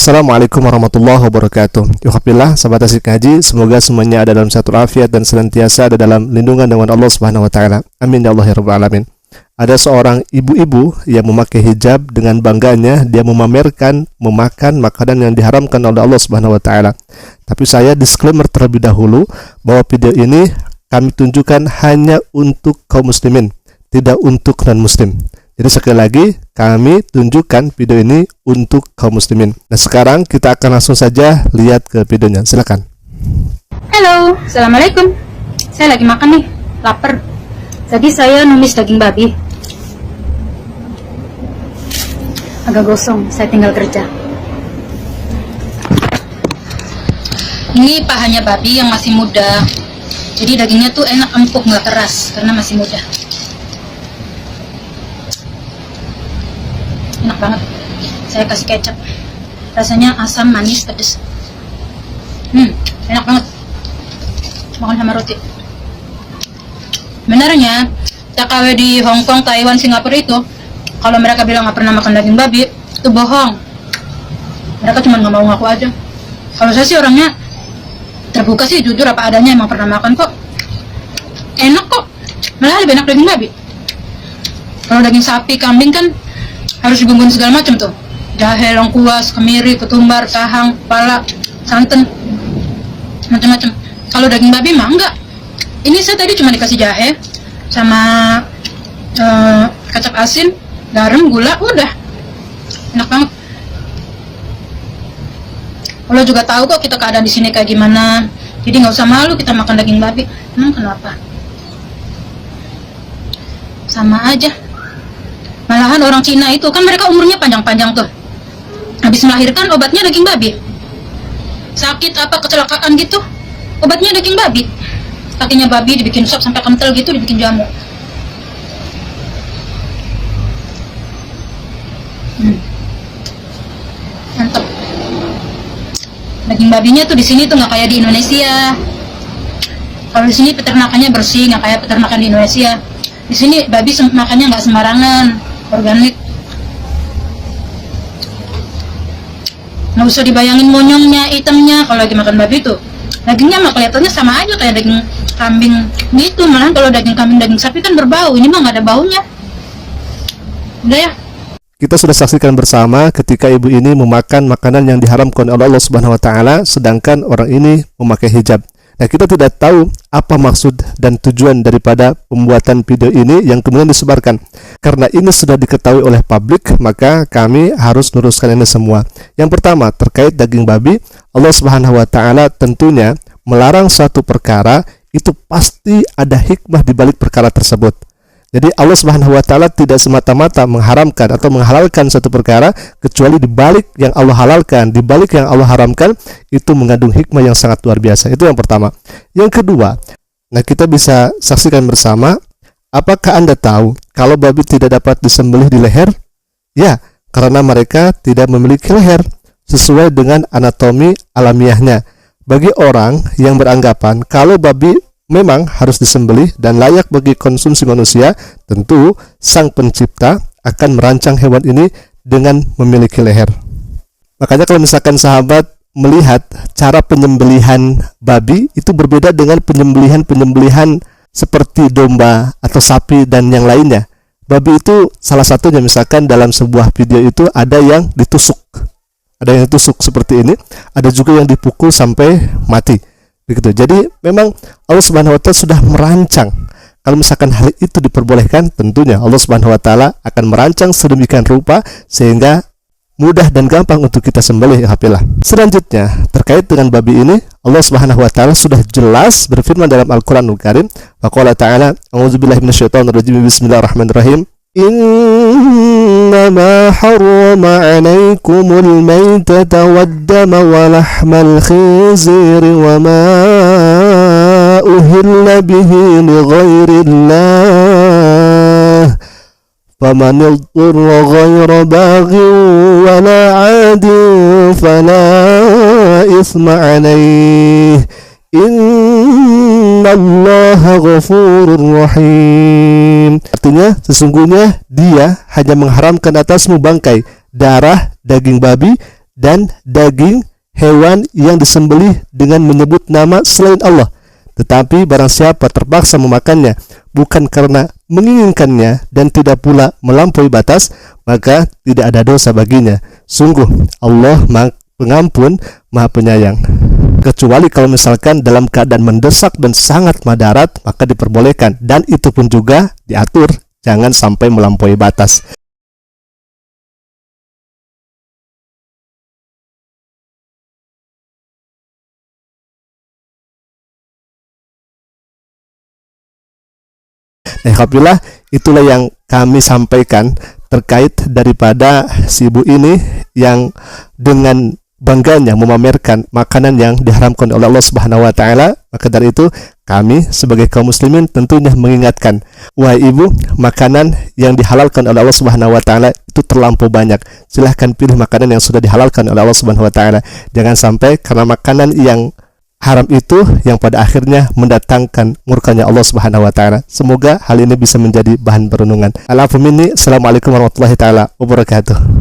Assalamualaikum warahmatullahi wabarakatuh. Yuhabillah, sahabat asik ngaji, semoga semuanya ada dalam satu afiat dan senantiasa ada dalam lindungan dengan Allah Subhanahu wa taala. Amin ya Allah ya rabbal alamin. Ada seorang ibu-ibu yang memakai hijab, dengan bangganya dia memamerkan memakan makanan yang diharamkan oleh Allah Subhanahu wa taala. Tapi saya disclaimer terlebih dahulu bahwa video ini kami tunjukkan hanya untuk kaum muslimin, tidak untuk non-muslim. Jadi sekali lagi kami tunjukkan video ini untuk kaum muslimin. Nah sekarang kita akan langsung saja lihat ke videonya. Silakan. Halo, assalamualaikum. Saya lagi makan nih, lapar. Tadi saya numis daging babi. Agak gosong, saya tinggal kerja. Ini pahanya babi yang masih muda. Jadi dagingnya tuh enak, empuk, nggak keras karena masih muda. Enak banget. Saya kasih kecap. Rasanya asam, manis, pedes. Enak banget. Makan sama roti. Benarnya TKW di Hong Kong, Taiwan, Singapura itu, kalau mereka bilang nggak pernah makan daging babi, itu bohong. Mereka cuma nggak mau ngaku aja. Kalau saya sih orangnya terbuka sih, jujur apa adanya, emang pernah makan kok. Enak kok. Malah lebih enak daging babi. Kalau daging sapi, kambing kan harus dibumbuin segala macam tuh, jahe, lengkuas, kemiri, ketumbar, tahang, kepala, santan, macam-macam. Kalau daging babi mah enggak. Ini saya tadi cuma dikasih jahe sama kecap asin, garam, gula, udah enak banget. Allah juga tahu kok kita keadaan di sini kayak gimana, jadi nggak usah malu kita makan daging babi. Kenapa? Sama aja. Malahan orang Cina itu kan mereka umurnya panjang-panjang tuh. Habis melahirkan obatnya daging babi. Sakit apa kecelakaan gitu, obatnya daging babi. Kakinya babi dibikin sop sampai kental gitu, dibikin jamu. Mantap. Daging babinya tuh di sini tuh nggak kayak di Indonesia. Kalau di sini peternakannya bersih, nggak kayak peternakan di Indonesia. Di sini babi makannya nggak sembarangan, organik. Nggak usah dibayangin monyongnya, hitamnya. Kalau lagi makan babi tuh dagingnya mah kelihatannya sama aja kayak daging kambing gitu. Malahan kalau daging kambing, daging sapi kan berbau, ini mah nggak ada baunya. Udah ya. Kita sudah saksikan bersama ketika ibu ini memakan makanan yang diharamkan oleh Allah Subhanahu wa taala, sedangkan orang ini memakai hijab. Nah, kita tidak tahu apa maksud dan tujuan daripada pembuatan video ini yang kemudian disebarkan. Karena ini sudah diketahui oleh publik, maka kami harus luruskan ini semua. Yang pertama, terkait daging babi, Allah Subhanahu wa taala tentunya melarang suatu perkara, itu pasti ada hikmah di balik perkara tersebut. Jadi Allah Subhanahu wa taala tidak semata-mata mengharamkan atau menghalalkan satu perkara kecuali di balik yang Allah halalkan, di balik yang Allah haramkan itu mengandung hikmah yang sangat luar biasa. Itu yang pertama. Yang kedua, nah kita bisa saksikan bersama, apakah Anda tahu kalau babi tidak dapat disembelih di leher? Ya, karena mereka tidak memiliki leher sesuai dengan anatomi alamiahnya. Bagi orang yang beranggapan kalau babi memang harus disembelih dan layak bagi konsumsi manusia, tentu Sang Pencipta akan merancang hewan ini dengan memiliki leher. Makanya kalau misalkan sahabat melihat cara penyembelihan babi itu berbeda dengan penyembelihan seperti domba atau sapi dan yang lainnya. Babi itu salah satunya, misalkan dalam sebuah video itu ada yang ditusuk. Ada yang ditusuk seperti ini, ada juga yang dipukul sampai mati. Begitu. Jadi memang Allah Subhanahu wa taala sudah merancang. Kalau misalkan hal itu diperbolehkan, tentunya Allah Subhanahu wa taala akan merancang sedemikian rupa sehingga mudah dan gampang untuk kita sembelih. Alhamdulillah. Selanjutnya, terkait dengan babi ini, Allah Subhanahu wa taala sudah jelas berfirman dalam Al-Qur'anul Karim, waqala ta'ala, a'udzubillahi minasyaitonir rajim, bismillahirrahmanirrahim. إنما حرم عليكم الميتة والدم ولحم الخنزير وما أهل به لغير الله فمن اضطر غير باغ ولا عاد فلا إثم عليه Innallaha ghafurur rahim. Artinya sesungguhnya dia hanya mengharamkan atasmu bangkai, darah, daging babi, dan daging hewan yang disembelih dengan menyebut nama selain Allah. Tetapi barang siapa terpaksa memakannya bukan karena menginginkannya dan tidak pula melampaui batas, maka tidak ada dosa baginya. Sungguh Allah Pengampun, Maha Penyayang. Kecuali kalau misalkan dalam keadaan mendesak dan sangat madarat, maka diperbolehkan, dan itu pun juga diatur jangan sampai melampaui batas. Nah, alhamdulillah itulah yang kami sampaikan terkait daripada si ibu ini yang dengan bangganya memamerkan makanan yang diharamkan oleh Allah Subhanahu wa taala. Maka dari itu kami sebagai kaum muslimin tentunya mengingatkan, wahai ibu, makanan yang dihalalkan oleh Allah Subhanahu wa taala itu terlampau banyak. Silahkan pilih makanan yang sudah dihalalkan oleh Allah Subhanahu wa taala. Jangan sampai karena makanan yang haram itu yang pada akhirnya mendatangkan murkanya Allah Subhanahu wa taala. Semoga hal ini bisa menjadi bahan perenungan. Assalamualaikum warahmatullahi taala wabarakatuh.